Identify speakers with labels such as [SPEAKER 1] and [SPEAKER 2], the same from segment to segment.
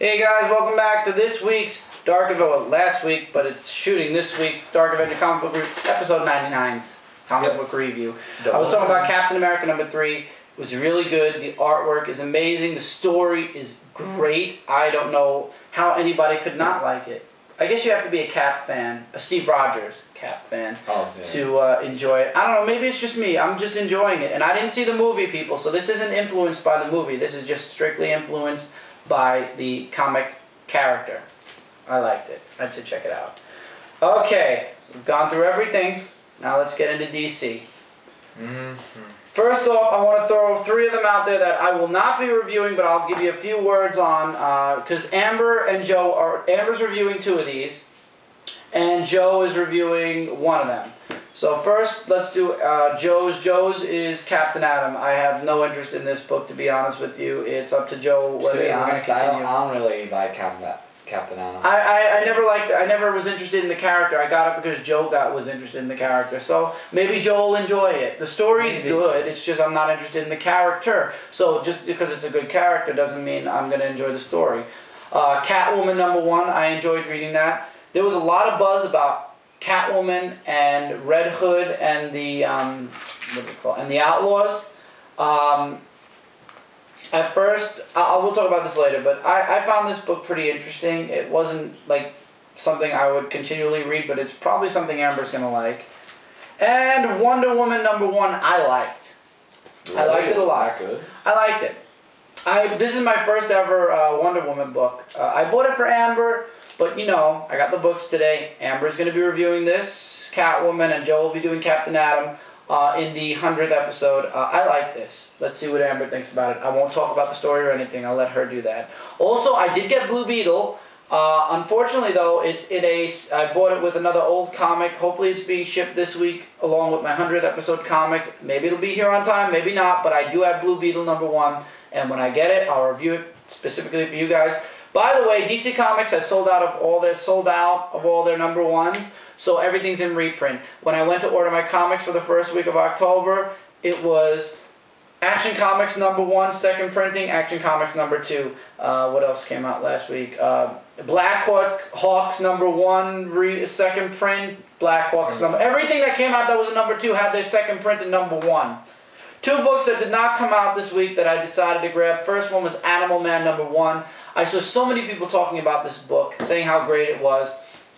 [SPEAKER 1] Hey guys, welcome back to this week's last week, but it's shooting this week's Dark Avenger Comic Book episode 99's comic book review. I was talking about Captain America #3. It was really good. The artwork is amazing. The story is great. I don't know how anybody could not like it. I guess you have to be a Cap fan, a Steve Rogers Cap fan, to enjoy it. I don't know, maybe it's just me. I'm just enjoying it. And I didn't see the movie, people, so this isn't influenced by the movie. This is just strictly influenced by the comic character. I liked it. I'd say check it out. Okay, we've gone through everything. Now let's get into DC. First off, I want to throw 3 of them out there that I will not be reviewing, but I'll give you a few words on, because Amber and Joe are... Amber's reviewing 2 of these, and Joe is reviewing 1 of them. So first, let's do Joe's. Joe's is Captain Atom. I have no interest in this book, to be honest with you. It's up to Joe whether
[SPEAKER 2] to be honest, I don't really like Captain Atom.
[SPEAKER 1] I never liked. I never was interested in the character. I got it because Joe was interested in the character. So maybe Joe will enjoy it. The story's good. It's just I'm not interested in the character. So just because it's a good character doesn't mean I'm going to enjoy the story. Catwoman #1. I enjoyed reading that. There was a lot of buzz about Catwoman and Red Hood and the what do you call it? And the Outlaws. At first, we'll talk about this later, but I found this book pretty interesting. It wasn't like something I would continually read, but it's probably something Amber's gonna like. And Wonder Woman #1, I liked. Really? I liked it a lot.
[SPEAKER 2] Good.
[SPEAKER 1] I liked it. This is my first ever Wonder Woman book. I bought it for Amber. But, you know, I got the books today. Amber's going to be reviewing this, Catwoman, and Joe will be doing Captain Atom in the 100th episode. I like this. Let's see what Amber thinks about it. I won't talk about the story or anything. I'll let her do that. Also, I did get Blue Beetle. Unfortunately, though, it's in I bought it with another old comic. Hopefully it's being shipped this week along with my 100th episode comics. Maybe it'll be here on time, maybe not. But I do have Blue Beetle #1. And when I get it, I'll review it specifically for you guys. By the way, DC Comics has sold out of all their #1s, so everything's in reprint. When I went to order my comics for the first week of October, it was Action Comics #1, second printing, Action Comics #2. What else came out last week? Black Hawks #1, second print, Black Hawks everything that came out that was a #2 had their second print in #1. 2 books that did not come out this week that I decided to grab. First one was Animal Man #1. I saw so many people talking about this book, saying how great it was.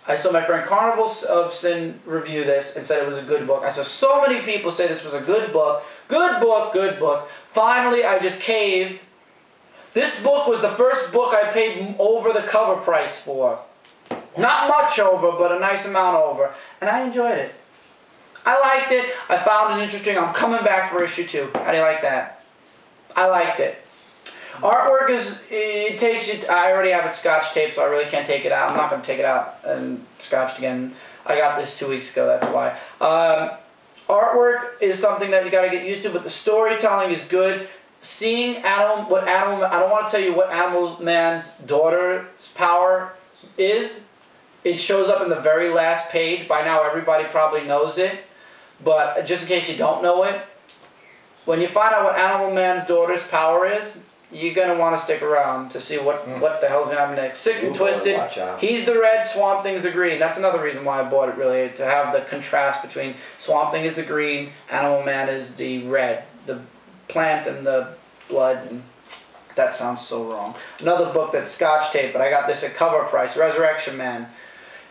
[SPEAKER 1] I saw my friend Carnival of Sin review this and said it was a good book. I saw so many people say this was a good book. Good book, good book. Finally, I just caved. This book was the first book I paid over the cover price for. Not much over, but a nice amount over. And I enjoyed it. I liked it. I found it interesting. I'm coming back for issue 2. How do you like that? I liked it. Artwork it takes you, I already have it scotch taped, so I really can't take it out. I'm not going to take it out and scotched again. I got this 2 weeks ago, that's why. Artwork is something that you got to get used to, but the storytelling is good. Seeing I don't want to tell you what Animal Man's daughter's power is. It shows up in the very last page. By now everybody probably knows it, but just in case you don't know it, when you find out what Animal Man's daughter's power is, you're going to want to stick around to see what the hell's going to happen next. Sick and Twisted, he's the red, Swamp Thing's the green. That's another reason why I bought it, really, to have the contrast between Swamp Thing is the green, Animal Man is the red, the plant and the blood. And that sounds so wrong. Another book that's scotch tape, but I got this at cover price, Resurrection Man.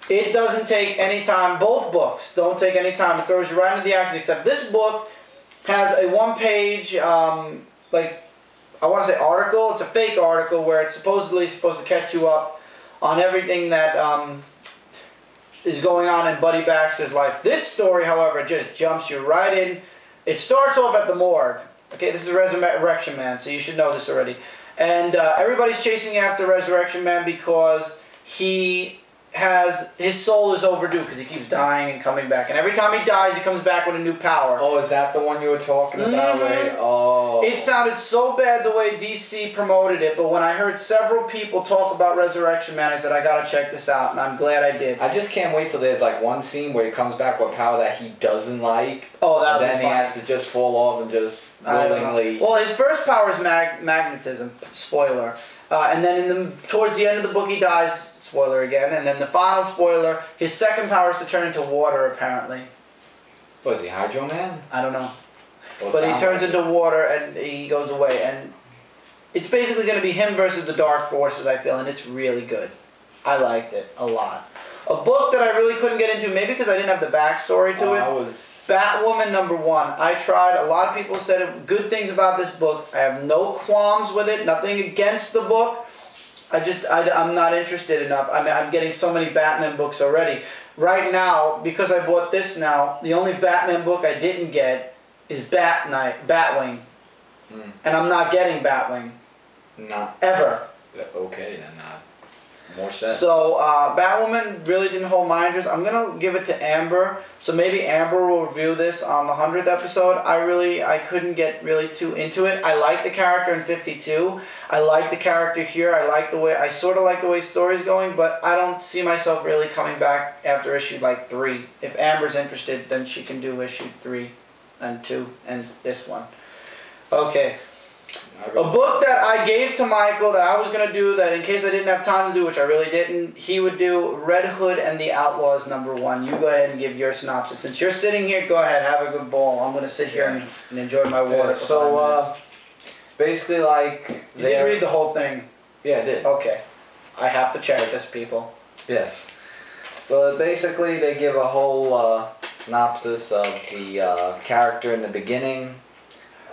[SPEAKER 1] It doesn't take any time. Both books don't take any time. It throws you right into the action, except this book has a 1-page, I want to say article. It's a fake article where it's supposedly supposed to catch you up on everything that is going on in Buddy Baxter's life. This story, however, just jumps you right in. It starts off at the morgue. Okay, this is Resurrection Man, so you should know this already. And everybody's chasing after Resurrection Man because his soul is overdue because he keeps dying and coming back. And every time he dies, he comes back with a new power.
[SPEAKER 2] Oh, is that the one you were talking about, right? Oh.
[SPEAKER 1] It sounded so bad the way DC promoted it, but when I heard several people talk about Resurrection Man, I said, I gotta check this out, and I'm glad I did.
[SPEAKER 2] I just can't wait till there's like one scene where he comes back with power that he doesn't like.
[SPEAKER 1] Oh, that would be
[SPEAKER 2] fun. Then he has to just fall off and just willingly...
[SPEAKER 1] Well, his first power is magnetism. Spoiler. And then towards the end of the book he dies, spoiler again, and then the final spoiler, his second power is to turn into water apparently.
[SPEAKER 2] What is he, Hydro Man?
[SPEAKER 1] I don't know.
[SPEAKER 2] Well,
[SPEAKER 1] But he turns into water and he goes away, and it's basically going to be him versus the Dark Forces, I feel, and it's really good. I liked it a lot. A book that I really couldn't get into, maybe because I didn't have the backstory to it. Batwoman #1. I tried. A lot of people said good things about this book. I have no qualms with it. Nothing against the book. I'm not interested enough. I'm getting so many Batman books already. Right now, because I bought this now, the only Batman book I didn't get is Batwing. And I'm not getting Batwing.
[SPEAKER 2] Not
[SPEAKER 1] ever.
[SPEAKER 2] Okay, then more set.
[SPEAKER 1] So Batwoman really didn't hold my interest. I'm gonna give it to Amber. So maybe Amber will review this on the 100th episode. I couldn't get really too into it. I like the character in 52. I like the character here. I sort of like the way the story's going, but I don't see myself really coming back after issue like 3. If Amber's interested, then she can do issue 3 and 2 and this one. Okay. A book that I gave to Michael that I was going to do, that in case I didn't have time to do, which I really didn't, he would do Red Hood and the Outlaws #1. You go ahead and give your synopsis. Since you're sitting here, go ahead, have a good bowl. I'm going to sit here and enjoy my water for 5 minutes.
[SPEAKER 2] Basically like...
[SPEAKER 1] You didn't read the whole thing?
[SPEAKER 2] Yeah, I did.
[SPEAKER 1] Okay. I have to check this, people.
[SPEAKER 2] Yes. But basically they give a whole synopsis of the character in the beginning.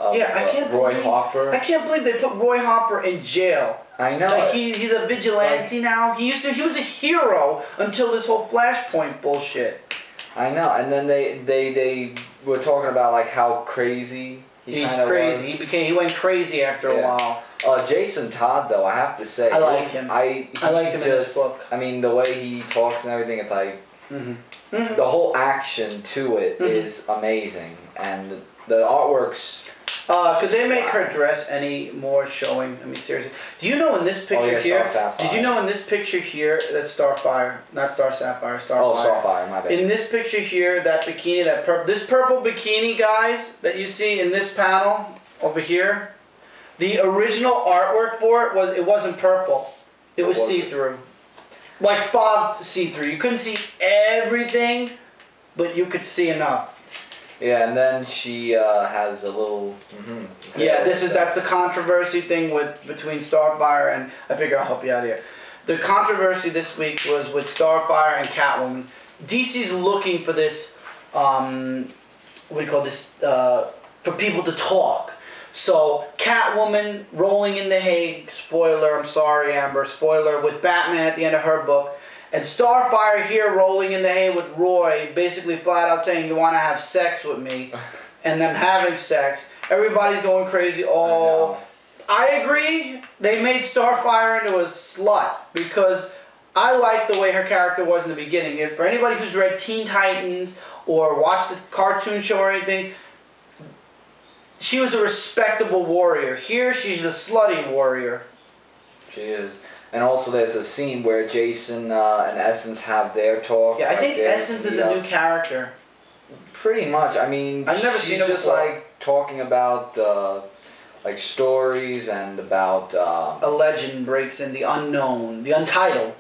[SPEAKER 2] Roy Harper.
[SPEAKER 1] I can't believe they put Roy Harper in jail.
[SPEAKER 2] I know.
[SPEAKER 1] Like he's a vigilante now. He was a hero until this whole Flashpoint bullshit.
[SPEAKER 2] I know, and then they were talking about like how crazy
[SPEAKER 1] he's crazy.
[SPEAKER 2] Was.
[SPEAKER 1] He went crazy after a while.
[SPEAKER 2] Jason Todd, though, I have to say,
[SPEAKER 1] I like him. I liked him in this book.
[SPEAKER 2] I mean, the way he talks and everything, it's like the whole action to it is amazing, and the artwork's.
[SPEAKER 1] Could they make her dress any more showing? I mean, seriously. Do you know in this picture here? Did you know in this picture here that's Starfire, not Star Sapphire, Starfire?
[SPEAKER 2] Oh, Starfire, my bad.
[SPEAKER 1] In this picture here, that bikini, this purple bikini, guys, that you see in this panel over here, the original artwork for it wasn't purple. It was see-through, like fogged see-through. You couldn't see everything, but you could see enough.
[SPEAKER 2] Yeah, and then she has a little.
[SPEAKER 1] Yeah, that's the controversy thing between Starfire and I figure I'll help you out here. The controversy this week was with Starfire and Catwoman. DC's looking for this. What do you call this? For people to talk. So Catwoman rolling in the Hague. Spoiler. I'm sorry, Amber. Spoiler with Batman at the end of her book. And Starfire here rolling in the hay with Roy, basically flat out saying, you want to have sex with me, and them having sex. Everybody's going crazy. Oh, I agree. They made Starfire into a slut, because I like the way her character was in the beginning. For anybody who's read Teen Titans or watched the cartoon show or anything, she was a respectable warrior. Here, she's a slutty warrior.
[SPEAKER 2] She is. And also there's a scene where Jason and Essence have their talk.
[SPEAKER 1] Yeah, I think Essence is a new character.
[SPEAKER 2] Pretty much. I mean,
[SPEAKER 1] I've never seen her
[SPEAKER 2] just
[SPEAKER 1] before.
[SPEAKER 2] like talking about like stories and about...
[SPEAKER 1] a legend breaks in, the unknown, the untitled.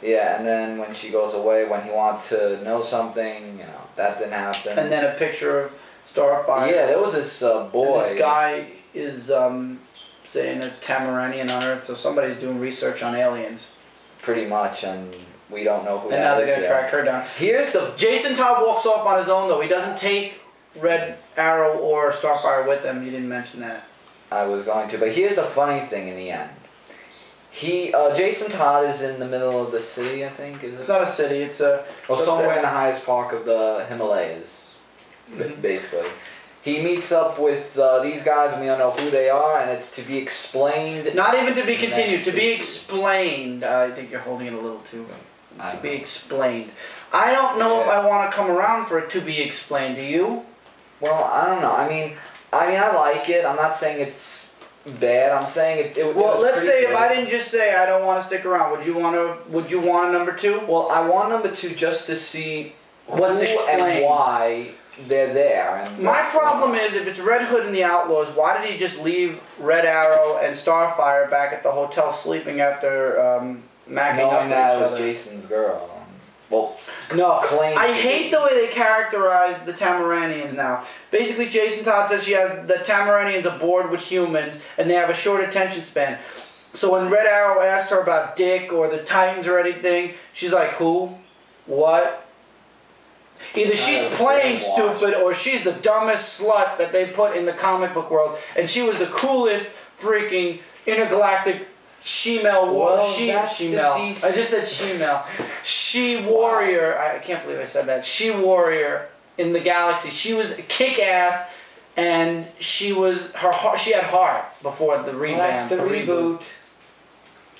[SPEAKER 2] Yeah, and then when she goes away, when he wants to know something, that didn't happen.
[SPEAKER 1] And then a picture of Starfire.
[SPEAKER 2] Yeah, there was this boy.
[SPEAKER 1] And this guy is... saying a Tamaranian on Earth, so somebody's doing research on aliens.
[SPEAKER 2] Pretty much, and we don't know who that is.
[SPEAKER 1] And now they're going to track her down.
[SPEAKER 2] Here's the...
[SPEAKER 1] Jason Todd walks off on his own, though. He doesn't take Red Arrow or Starfire with him. You didn't mention that.
[SPEAKER 2] I was going to, but here's the funny thing in the end. Jason Todd is in the middle of the city, I think, is it?
[SPEAKER 1] It's not a city, it's a...
[SPEAKER 2] Well, somewhere in the highest park of the Himalayas, basically. He meets up with these guys, and we don't know who they are, and it's to be explained.
[SPEAKER 1] Not even to be continued, to be explained. I think you're holding it a little too... To be explained. I don't know if I want to come around for it to be explained. Do you?
[SPEAKER 2] Well, I don't know. I mean, I like it. I'm not saying it's bad. I'm saying it
[SPEAKER 1] well, let's say
[SPEAKER 2] good.
[SPEAKER 1] If I didn't just say I don't want to stick around, would you want a number 2?
[SPEAKER 2] Well, I want number 2 just to see
[SPEAKER 1] what's
[SPEAKER 2] who
[SPEAKER 1] explained
[SPEAKER 2] and why they're there. And
[SPEAKER 1] my problem is, if it's Red Hood and the Outlaws, why did he just leave Red Arrow and Starfire back at the hotel sleeping after macking up with each
[SPEAKER 2] that
[SPEAKER 1] other?
[SPEAKER 2] was Jason's girl. Well,
[SPEAKER 1] no, I hate the way they characterize the Tamaranians now. Basically, Jason Todd says the Tamaranians are bored with humans and they have a short attention span. So when Red Arrow asks her about Dick or the Titans or anything, she's like, who? What? Either she's playing stupid or she's the dumbest slut that they put in the comic book world. And she was the coolest freaking intergalactic she-male I just said she-male. She-warrior. I can't believe I said that. She-warrior in the galaxy. She was kick-ass, and she had heart before the revamp.
[SPEAKER 2] Well, that's the reboot.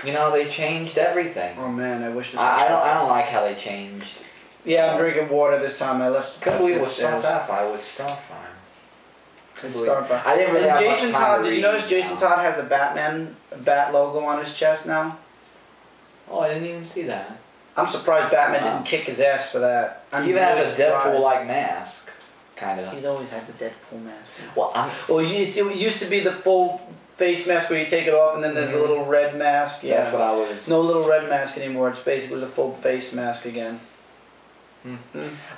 [SPEAKER 2] You know, they changed everything.
[SPEAKER 1] Oh man, I wish this
[SPEAKER 2] I don't like how they changed.
[SPEAKER 1] Yeah, I'm drinking water this time. I left.
[SPEAKER 2] Couldn't believe it was Starfire.
[SPEAKER 1] I didn't really have Jason Todd. Did you notice Jason Todd has a bat logo on his chest now?
[SPEAKER 2] Oh, I didn't even see that.
[SPEAKER 1] I'm surprised Batman didn't kick his ass for that.
[SPEAKER 2] He even has a Deadpool-like mask, kind of.
[SPEAKER 1] He's always had the Deadpool mask. Well, it used to be the full face mask where you take it off and then there's a little red mask. Yeah,
[SPEAKER 2] that's what I was.
[SPEAKER 1] No little red mask anymore. It's basically the full face mask again.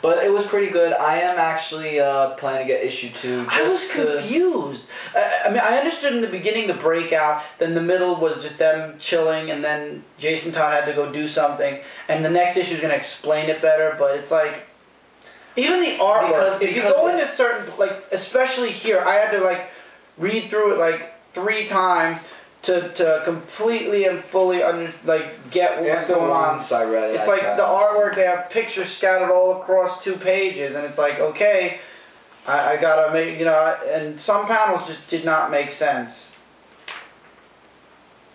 [SPEAKER 2] But it was pretty good. I am actually planning to get issue 2.
[SPEAKER 1] I was confused. I mean, I understood in the beginning the breakout, then the middle was just them chilling, and then Jason Todd had to go do something, and the next issue is going to explain it better, but it's like, even the artwork, if you go into certain, like, especially here, I had to, like, read through it, like, 3 times, to completely and fully get what's going on.
[SPEAKER 2] I read it.
[SPEAKER 1] It's like the artwork, they have pictures scattered all across 2 pages, and it's like, okay, I gotta make, and some panels just did not make sense.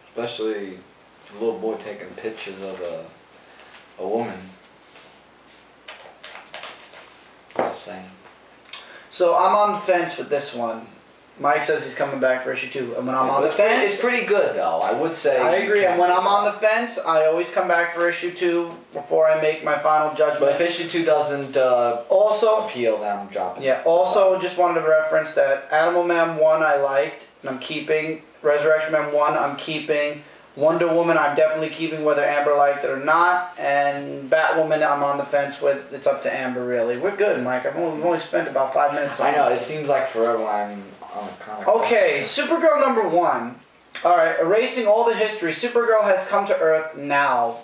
[SPEAKER 2] Especially the little boy taking pictures of a woman. Just saying.
[SPEAKER 1] So I'm on the fence with this one. Mike says he's coming back for issue 2, and when I'm on the fence,
[SPEAKER 2] it's pretty good though. I would say.
[SPEAKER 1] I agree, and when I'm on the fence, I always come back for issue 2 before I make my final judgment.
[SPEAKER 2] But if issue 2 doesn't
[SPEAKER 1] also
[SPEAKER 2] appeal, then I'm dropping.
[SPEAKER 1] Yeah. Also, just wanted to reference that Animal Man 1 I liked, and I'm keeping. Resurrection Man 1 I'm keeping. Wonder Woman I'm definitely keeping, whether Amber liked it or not, and Batwoman I'm on the fence with. It's up to Amber really. We're good, Mike. We've only spent about 5 minutes.
[SPEAKER 2] I know. It seems like forever when I'm.
[SPEAKER 1] Okay, Supergirl number 1. Alright, erasing all the history. Supergirl has come to Earth now.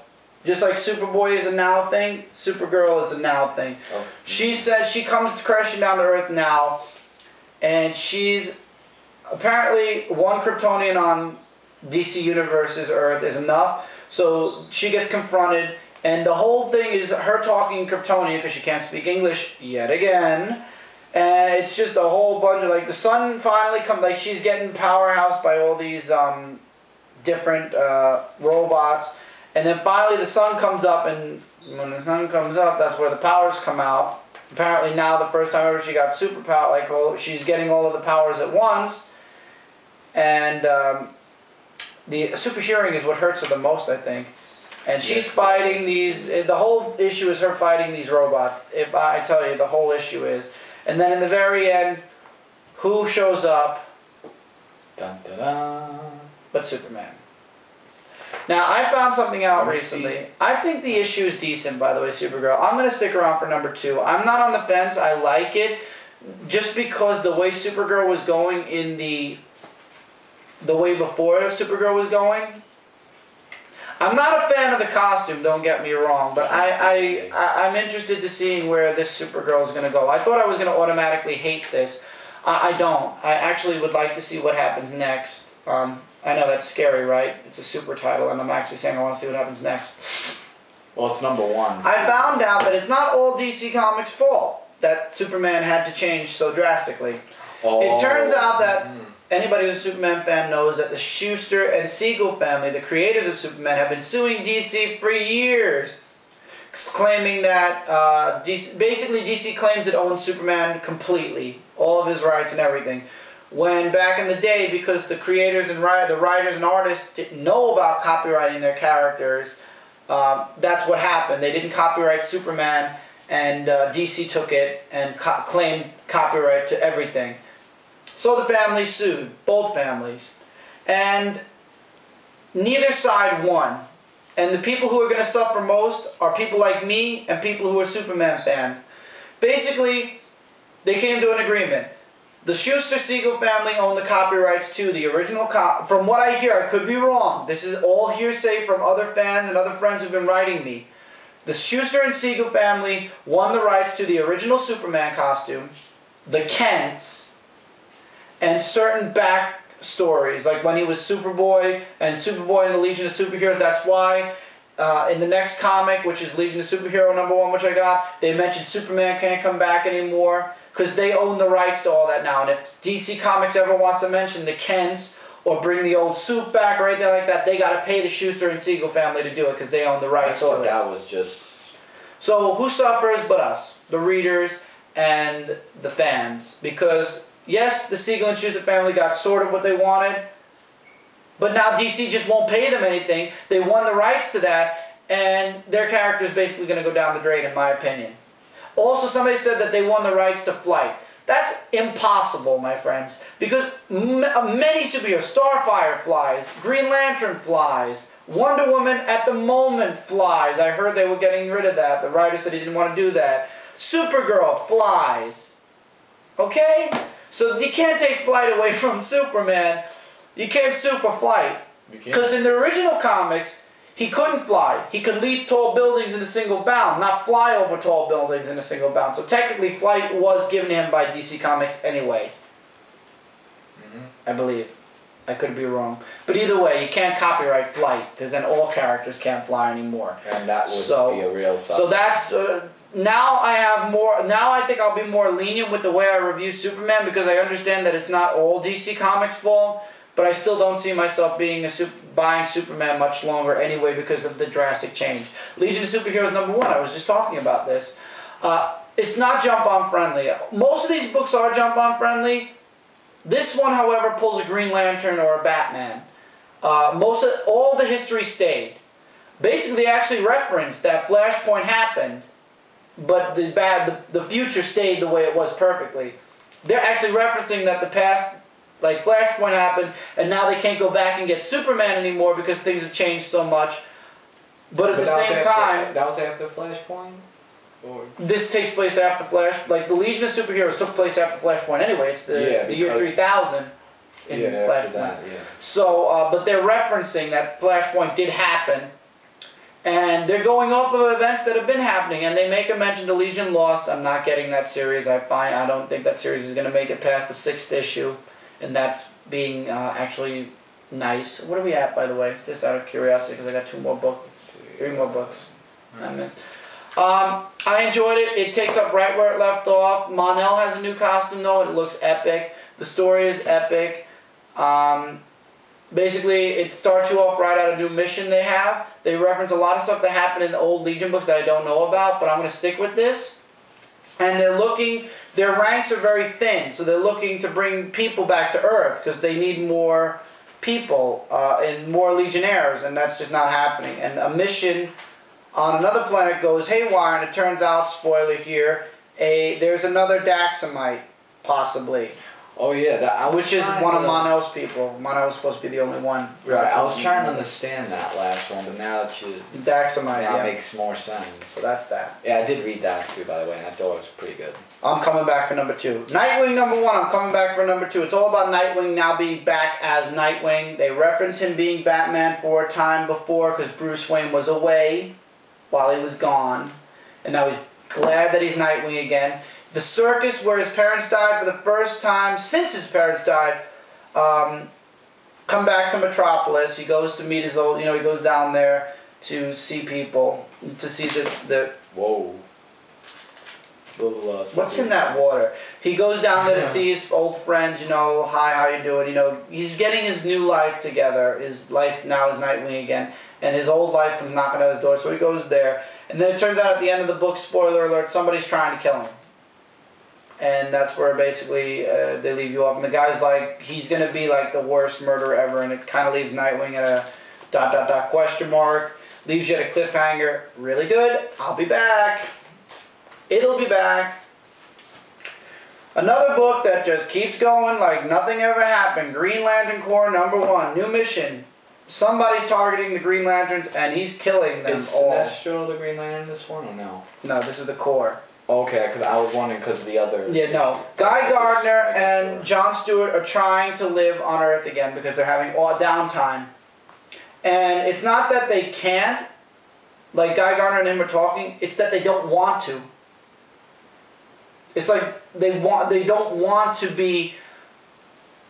[SPEAKER 1] Just like Superboy is a now thing, Supergirl is a now thing. Oh. She said she comes crashing down to Earth now, and she's apparently one Kryptonian on DC Universe's Earth is enough. So she gets confronted, and the whole thing is her talking Kryptonian because she can't speak English yet again. And it's just a whole bunch of, like, the sun finally comes, like, she's getting powerhoused by all these different robots. And then finally the sun comes up, and when the sun comes up, that's where the powers come out. Apparently now the first time ever she got superpower, like, she's getting all of the powers at once. And the super hearing is what hurts her the most, I think. And she's fighting these, the whole issue is her fighting these robots. If I tell you, the whole issue is. And then in the very end, who shows up?
[SPEAKER 2] Dun, dun, dun.
[SPEAKER 1] But Superman. Now, I found something out recently. I think the issue is decent, by the way, Supergirl. I'm going to stick around for number 2. I'm not on the fence. I like it. Just because the way Supergirl was going in the way before Supergirl was going. I'm not a fan of the costume, don't get me wrong, but I'm interested to seeing where this Supergirl is going to go. I thought I was going to automatically hate this. I don't. I actually would like to see what happens next. I know that's scary, right? It's a super title, and I'm actually saying I want to see what happens next.
[SPEAKER 2] Well, it's number 1.
[SPEAKER 1] I found out that it's not all DC Comics' fault that Superman had to change so drastically. Oh. It turns out that anybody who's a Superman fan knows that the Schuster and Siegel family, the creators of Superman, have been suing DC for years, claiming that basically DC claims it owns Superman completely, all of his rights and everything. When back in the day, because the creators and the writers and artists didn't know about copyrighting their characters, that's what happened. They didn't copyright Superman, and DC took it and claimed copyright to everything. So the family sued, both families, and neither side won. And the people who are going to suffer most are people like me and people who are Superman fans. Basically, they came to an agreement. The Schuster-Siegel family owned the copyrights to the original from what I hear, I could be wrong. This is all hearsay from other fans and other friends who've been writing me. The Schuster and Siegel family won the rights to the original Superman costume, the Kents, and certain back stories, like when he was Superboy and Superboy in the Legion of Superheroes. That's why in the next comic, which is Legion of Superhero #1, which I got, they mentioned Superman can't come back anymore because they own the rights to all that now. And if DC Comics ever wants to mention the Kents or bring the old suit back or anything like that, they got to pay the Schuster and Siegel family to do it because they own the rights to it.
[SPEAKER 2] I thought that was just...
[SPEAKER 1] So who suffers but us, the readers and the fans? Because yes, the Siegel and Schuster family got sort of what they wanted, but now DC just won't pay them anything. They won the rights to that, and their character is basically going to go down the drain, in my opinion. Also, somebody said that they won the rights to Flight. That's impossible, my friends, because many superheroes, Starfire flies, Green Lantern flies, Wonder Woman at the moment flies. I heard they were getting rid of that. The writer said he didn't want to do that. Supergirl flies. Okay? So you can't take Flight away from Superman. You can't super Flight. Because in the original comics, he couldn't fly. He could leap tall buildings in a single bound, not fly over tall buildings in a single bound. So technically, Flight was given to him by DC Comics anyway. I believe. I could be wrong. But either way, you can't copyright Flight, because then all characters can't fly anymore.
[SPEAKER 2] And that would be a real suck.
[SPEAKER 1] So that's... now I have more. Now I think I'll be more lenient with the way I review Superman because I understand that it's not all DC Comics' fault, but I still don't see myself being buying Superman much longer anyway because of the drastic change. Legion of Superheroes #1. I was just talking about this. It's not jump-on friendly. Most of these books are jump-on friendly. This one, however, pulls a Green Lantern or a Batman. All the history stayed. Basically, they actually referenced that Flashpoint happened, but the future stayed the way it was perfectly. They're actually referencing that the past, like Flashpoint happened, and now they can't go back and get Superman anymore because things have changed so much. But at the same time...
[SPEAKER 2] That was after Flashpoint? Or?
[SPEAKER 1] This takes place after Flash... Like, the Legion of Superheroes took place after Flashpoint anyway. It's the year 3000 in Flashpoint.
[SPEAKER 2] That,
[SPEAKER 1] So, but they're referencing that Flashpoint did happen. And they're going off of events that have been happening, and they make a mention to Legion Lost. I'm not getting that series. I don't think that series is going to make it past the 6th issue, and that's being actually nice. What are we at, by the way? Just out of curiosity, because I got 2 more books, 3 more books. I enjoyed it. It takes up right where it left off. Mon-El has a new costume, though, and it looks epic. The story is epic. Basically, it starts you off right at a new mission they have. They reference a lot of stuff that happened in the old Legion books that I don't know about, but I'm going to stick with this. And they're looking, their ranks are very thin, so they're looking to bring people back to Earth because they need more people and more Legionnaires, and that's just not happening. And a mission on another planet goes haywire, and it turns out, spoiler here, there's another Daxamite, possibly.
[SPEAKER 2] Oh yeah,
[SPEAKER 1] which is one of Mon-El's people. Mon-El was supposed to be the only one.
[SPEAKER 2] Right, I was trying to understand that last one, but now that you...
[SPEAKER 1] Daxamite,
[SPEAKER 2] now it makes more sense.
[SPEAKER 1] So that's that.
[SPEAKER 2] Yeah, I did read that too, by the way, and I thought it was pretty good.
[SPEAKER 1] I'm coming back for #2. Nightwing #1, I'm coming back for #2. It's all about Nightwing now being back as Nightwing. They reference him being Batman for a time before because Bruce Wayne was away while he was gone. And now he's glad that he's Nightwing again. The circus where his parents died for the first time since his parents died, come back to Metropolis. He goes to meet his old, he goes down there to see people, to see the
[SPEAKER 2] Whoa.
[SPEAKER 1] What's in that water? He goes down there to see his old friends, hi, how you doing? He's getting his new life together. His life now is Nightwing again. And his old life comes knocking at his door, so he goes there. And then it turns out at the end of the book, spoiler alert, somebody's trying to kill him. And that's where basically they leave you off. And the guy's like, he's going to be like the worst murderer ever. And it kind of leaves Nightwing at a ... question mark. Leaves you at a cliffhanger. Really good. I'll be back. It'll be back. Another book that just keeps going like nothing ever happened. Green Lantern Corps #1. New mission. Somebody's targeting the Green Lanterns and he's killing them all.
[SPEAKER 2] Is Sinestro the Green Lantern in this one or no?
[SPEAKER 1] No, this is the Corps.
[SPEAKER 2] Okay, because I was wondering because the other...
[SPEAKER 1] Yeah, no. Guy Gardner and Jon Stewart are trying to live on Earth again because they're having all downtime. And it's not that they can't, like Guy Gardner and him are talking, it's that they don't want to. It's like they don't want to be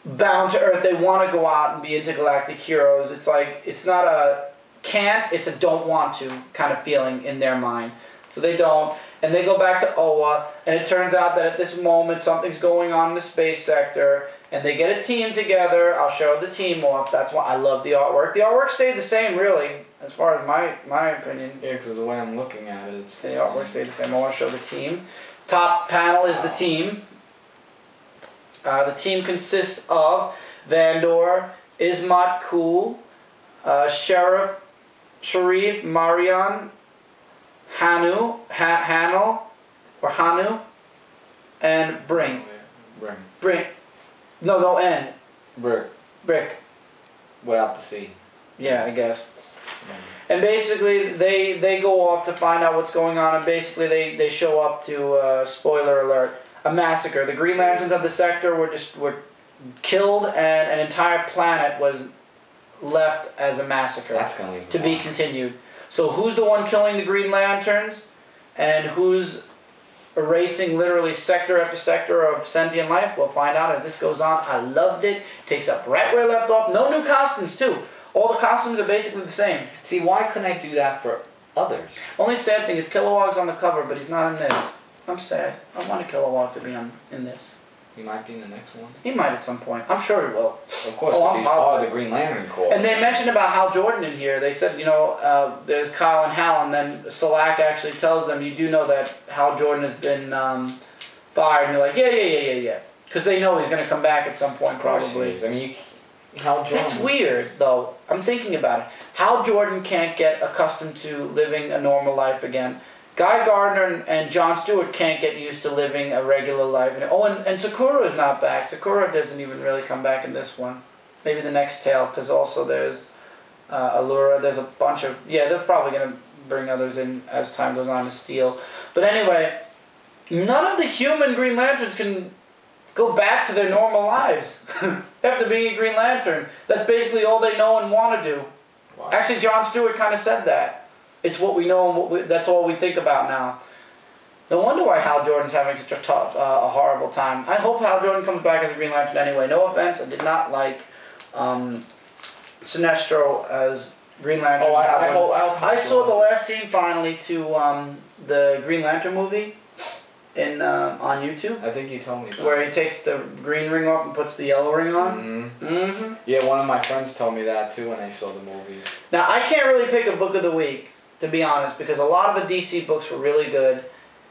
[SPEAKER 1] bound to Earth. They want to go out and be intergalactic heroes. It's like, it's not a can't, it's a don't want to kind of feeling in their mind. So they don't. And they go back to Oa, and it turns out that at this moment something's going on in the space sector, and they get a team together. I'll show the team off. That's why I love the artwork. The artwork stayed the same, really, as far as my opinion.
[SPEAKER 2] Yeah, because the way I'm looking at it, it's
[SPEAKER 1] the artwork stayed the same. I want to show the team. Top panel is the team. The team consists of Vandor, Ismat Kul, Sharif, Marion, Hanu, and Bring. Bring. No N. Brick.
[SPEAKER 2] Without the C.
[SPEAKER 1] Yeah, I guess. And basically, they go off to find out what's going on, and basically they show up to, spoiler alert, a massacre. The Green Lanterns of the sector were killed, and an entire planet was left as a massacre.
[SPEAKER 2] That's gonna leave
[SPEAKER 1] to be continued. So who's the one killing the Green Lanterns, and who's erasing literally sector after sector of sentient life? We'll find out as this goes on. I loved it. Takes up right where it left off. No new costumes, too. All the costumes are basically the same.
[SPEAKER 2] See, why couldn't I do that for others?
[SPEAKER 1] Only sad thing is Kilowog's on the cover, but he's not in this. I'm sad. I want Kilowog to be in this.
[SPEAKER 2] He might be in the next one.
[SPEAKER 1] He might at some point. I'm sure he will.
[SPEAKER 2] Of course, because he's part of the Green Lantern Corps.
[SPEAKER 1] And they mentioned about Hal Jordan in here. They said, you know, there's Kyle and Hal, and then Selak actually tells them, you do know that Hal Jordan has been fired. And they're like, yeah. Because they know he's going to come back at some point, probably.
[SPEAKER 2] I mean, Hal Jordan.
[SPEAKER 1] That's weird, though. I'm thinking about it. Hal Jordan can't get accustomed to living a normal life again. Guy Gardner and Jon Stewart can't get used to living a regular life. And Sakura is not back. Sakura doesn't even really come back in this one. Maybe the next tale, because also there's Allura. There's a bunch of... Yeah, they're probably going to bring others in as time goes on to Steel. But anyway, none of the human Green Lanterns can go back to their normal lives after being a Green Lantern. That's basically all they know and want to do. Wow. Actually, Jon Stewart kind of said that. It's what we know, and that's all we think about now. No wonder why Hal Jordan's having such a tough, horrible time. I hope Hal Jordan comes back as a Green Lantern anyway. No offense, I did not like Sinestro as Green Lantern. I saw the last scene finally to the Green Lantern movie on YouTube.
[SPEAKER 2] I think you told me that.
[SPEAKER 1] Where he takes the green ring off and puts the yellow ring on. Mm-hmm.
[SPEAKER 2] Yeah, one of my friends told me that too when they saw the movie.
[SPEAKER 1] Now, I can't really pick a book of the week, to be honest, because a lot of the DC books were really good,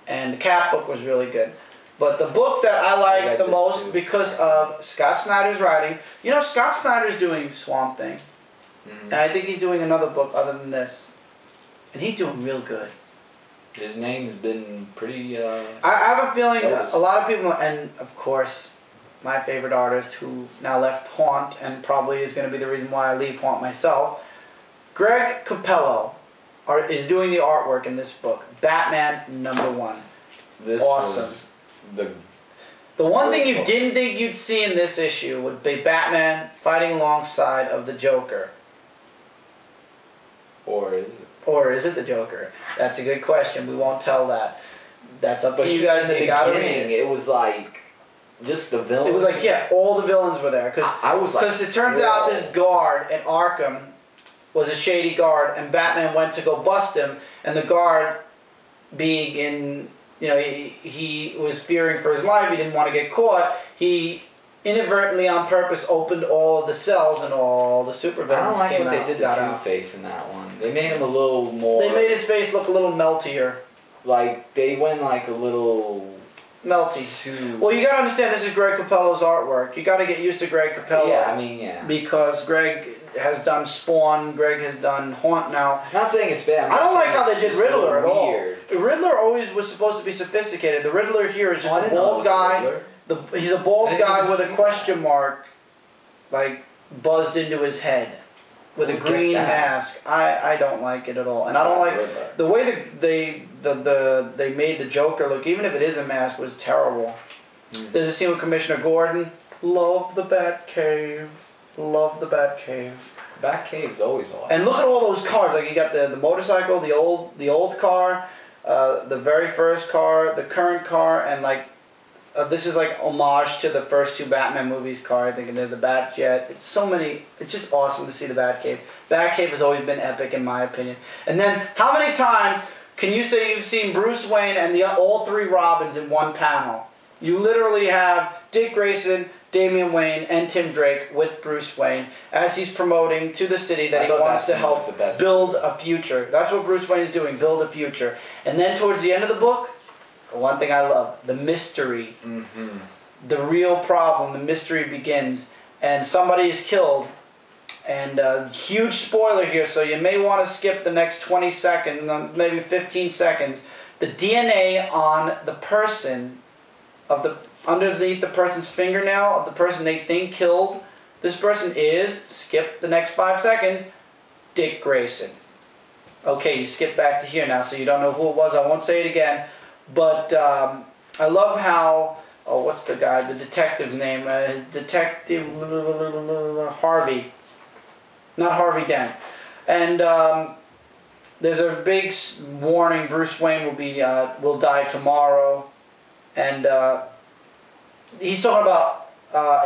[SPEAKER 1] and the Cap book was really good. But the book that I liked the most because of Scott Snyder's writing, you know, Scott Snyder's doing Swamp Thing. And I think he's doing another book other than this. And he's doing real good.
[SPEAKER 2] His name's been pretty...
[SPEAKER 1] I have a feeling a lot of people, and of course, my favorite artist who now left Haunt, and probably is going to be the reason why I leave Haunt myself, Greg Capullo is doing the artwork in this book. Batman #1.
[SPEAKER 2] This
[SPEAKER 1] awesome.
[SPEAKER 2] Was
[SPEAKER 1] the one thing you didn't think you'd see in this issue would be Batman fighting alongside of the Joker.
[SPEAKER 2] Or is it?
[SPEAKER 1] Or is it the Joker? That's a good question. We won't tell that. That's up to you guys.
[SPEAKER 2] In the beginning, it was like just the villains.
[SPEAKER 1] It was like, yeah, all the villains were there. Because it turns out this guard in Arkham was a shady guard, and Batman went to go bust him, and the guard, being in, you know, he was fearing for his life, he didn't want to get caught, he inadvertently on purpose opened all of the cells and all the supervillains came out.
[SPEAKER 2] I don't like what they did to Two-Face in that one. They made him a little more...
[SPEAKER 1] They made his face look a little meltier.
[SPEAKER 2] Like, they went like a little
[SPEAKER 1] Melty. Well, you gotta understand this is Greg Capullo's artwork. You gotta get used to Greg Capullo.
[SPEAKER 2] Yeah, I mean, yeah.
[SPEAKER 1] Because Greg has done Spawn, Greg has done Haunt now.
[SPEAKER 2] I'm not saying it's bad.
[SPEAKER 1] I don't like how they did Riddler at all.
[SPEAKER 2] Weird.
[SPEAKER 1] Riddler always was supposed to be sophisticated. The Riddler here is just a bald guy. He's a bald guy with a question mark, like, buzzed into his head. With a green mask. I don't like it at all. And I don't like the way they made the Joker look, even if it is a mask, was terrible. There's a scene with Commissioner Gordon. Love the Batcave. Love the Batcave.
[SPEAKER 2] Batcave's always awesome.
[SPEAKER 1] And look at all those cars. Like you got the motorcycle, the old car, the very first car, the current car, and like this is like homage to the first two Batman movies car, I think, and they're the Batjet. It's so many. It's just awesome to see the Batcave. Batcave has always been epic in my opinion. And then how many times can you say you've seen Bruce Wayne and all three Robins in one panel? You literally have Dick Grayson, Damian Wayne, and Tim Drake with Bruce Wayne as he's promoting to the city that he wants to help build a future. That's what Bruce Wayne is doing, build a future. And then towards the end of the book, one thing I love, the mystery. The real problem, the mystery begins, and somebody is killed. And huge spoiler here, so you may want to skip the next 20 seconds, maybe 15 seconds. The DNA on the person, underneath the person's fingernail, of the person they think killed this person is, skip the next 5 seconds, Dick Grayson. Okay, you skip back to here now, so you don't know who it was. I won't say it again. But I love how, what's the guy, the detective's name? Detective Harvey. Not Harvey Dent. And there's a big warning, Bruce Wayne will die tomorrow. And he's talking about,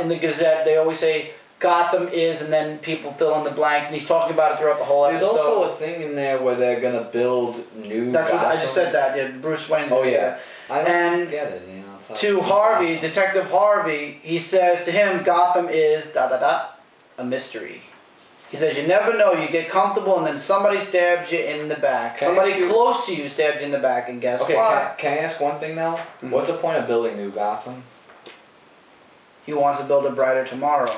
[SPEAKER 1] in the Gazette, they always say, Gotham is, and then people fill in the blanks, and he's talking about it throughout the whole episode.
[SPEAKER 2] There's also a thing in there where they're gonna build new.
[SPEAKER 1] That's what I just said. That Bruce Wayne's.
[SPEAKER 2] Oh yeah.
[SPEAKER 1] I don't
[SPEAKER 2] get it. You know.
[SPEAKER 1] To Harvey, Detective Harvey, he says to him, Gotham is a mystery. He says you never know. You get comfortable, and then somebody stabs you in the back. Somebody close to you stabs you in the back, and guess what?
[SPEAKER 2] Can I ask one thing now? What's the point of building new Gotham?
[SPEAKER 1] He wants to build a brighter tomorrow.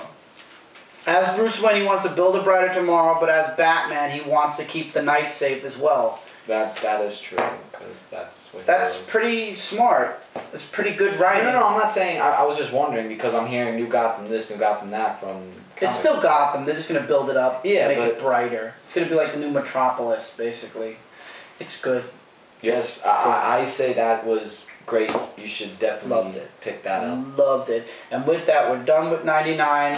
[SPEAKER 1] As Bruce Wayne, he wants to build a brighter tomorrow, but as Batman, he wants to keep the night safe as well.
[SPEAKER 2] That is true, because that's what.
[SPEAKER 1] That's pretty smart. That's pretty good writing.
[SPEAKER 2] No, I'm not saying. I was just wondering because I'm hearing New Gotham this, New Gotham that from.
[SPEAKER 1] It's still Gotham. They're just gonna build it up,
[SPEAKER 2] make
[SPEAKER 1] it brighter. It's gonna be like the new Metropolis, basically. It's good.
[SPEAKER 2] Yes, I say that was great. You should definitely pick that up.
[SPEAKER 1] Loved it. And with that, we're done with 99.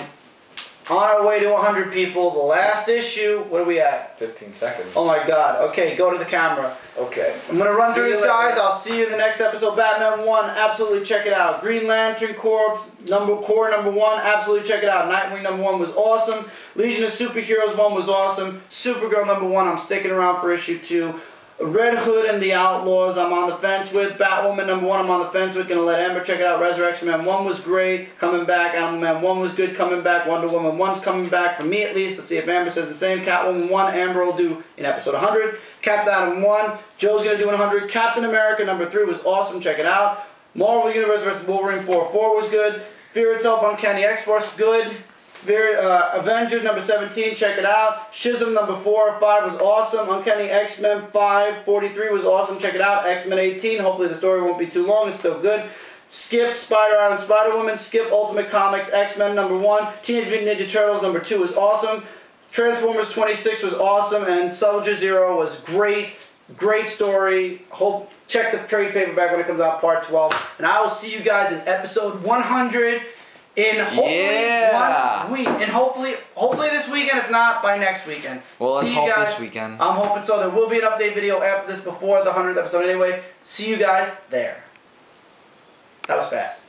[SPEAKER 1] On our way to 100 people, the last issue, what are we at?
[SPEAKER 2] 15 seconds.
[SPEAKER 1] Oh my god. Okay, go to the camera.
[SPEAKER 2] Okay.
[SPEAKER 1] I'm going to run through this, guys. I'll see you in the next episode. Batman 1, absolutely check it out. Green Lantern Corps, number 1, absolutely check it out. Nightwing number 1 was awesome. Legion of Superheroes 1 was awesome. Supergirl number 1, I'm sticking around for issue 2. Red Hood and The Outlaws, I'm on the fence with. Batwoman number 1, I'm on the fence with. Gonna let Amber check it out. Resurrection Man 1 was great, coming back. Animal Man 1 was good, coming back. Wonder Woman 1's coming back, for me at least. Let's see if Amber says the same. Catwoman 1, Amber will do in episode 100. Captain Atom 1, Joe's gonna do in 100. Captain America number 3 was awesome, check it out. Marvel Universe vs. Wolverine 4 was good. Fear Itself, Uncanny X-Force, good. Avengers number 17, check it out. Shizm number 4, 5 was awesome. Uncanny X-Men 5, 43 was awesome, check it out. X-Men 18, hopefully the story won't be too long, it's still good. Skip, Spider Island, Spider-Woman, Skip, Ultimate Comics, X-Men number 1, Teenage Mutant Ninja Turtles number 2 was awesome. Transformers 26 was awesome, and Soldier Zero was great. Great story. Check the trade paperback when it comes out, part 12. And I will see you guys in episode 100. In hopefully 1 week. And hopefully this weekend, if not, by next weekend.
[SPEAKER 2] Well, let's hope this weekend.
[SPEAKER 1] I'm hoping so. There will be an update video after this, before the 100th episode anyway. See you guys there. That was fast.